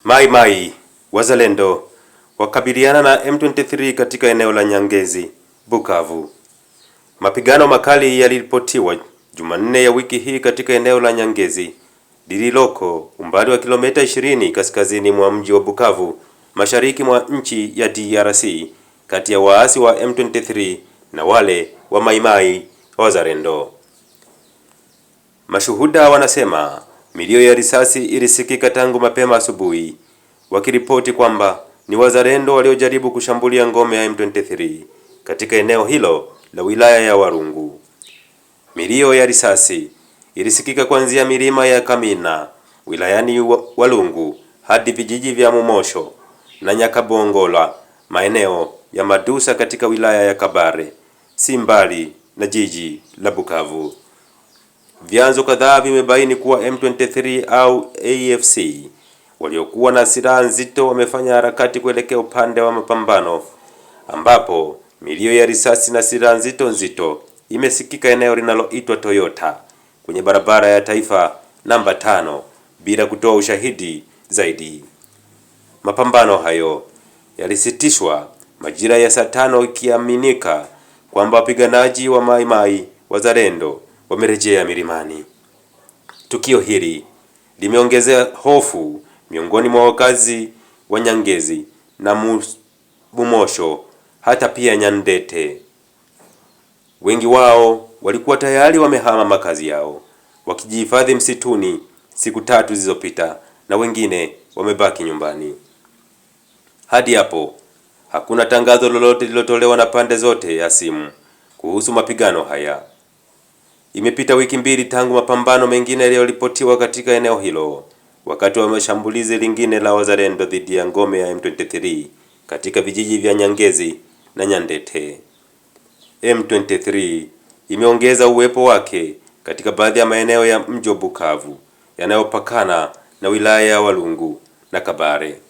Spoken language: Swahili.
Mai Mai Wazalendo wakabiliana na M23 katika eneo la Nyangezi, Bukavu. Mapigano makali yaliripotiwa Jumanne ya wiki hii katika eneo la Nyangezi lililoko umbali wa kilomita 20 kaskazini mwa mji wa Bukavu, mashariki mwa nchi ya DRC, kati ya waasi wa M23 na wale wa Mai Mai Wazalendo. Mashuhuda wanasema milio ya risasi ilisikika tangu mapema asubuhi, wakiripoti kwamba ni wazalendo waliojaribu kushambulia ngome ya M23 katika eneo hilo la wilaya ya Walungu. Milio ya risasi ilisikika kuanzia milima ya Kamina wilayani Walungu hadi vijiji vya Mumosho na Nyakabongola, maeneo ya Madusa katika wilaya ya Kabare, si mbali na jiji la Bukavu. Vyanzo kadhaa vimebaini kuwa M23 au AFC waliokuwa na silaha nzito wamefanya harakati kuelekea upande wa mapambano, ambapo milio ya risasi na silaha nzito imesikika eneo linaloitwa Toyota kwenye barabara ya taifa namba 5 bila kutoa ushahidi zaidi. Mapambano hayo yalisitishwa majira ya saa 5 ikiaminika kwamba wapiganaji wa Mai Mai Wazalendo wamerejea milimani. Tukio hili limeongezea hofu miongoni mwa wakazi wa Nyangezi na Mumosho, hata pia Nyandete. Wengi wao walikuwa tayari wamehama makazi yao wakijihifadhi msituni siku 3 zilizopita, na wengine wamebaki nyumbani. Hadi hapo hakuna tangazo lolote lililotolewa na pande zote ya simu kuhusu mapigano haya. Imepita wiki 2 tangu mapambano mengine yaliyoripotiwa katika eneo hilo, wakati wa mashambulizi lingine la wazalendo dhidi ya ngome ya M23 katika vijiji vya Nyangezi na Nyandete. M23 imeongeza uwepo wake katika baadhi ya maeneo ya mji wa Bukavu yanayopakana na wilaya ya Walungu na Kabare.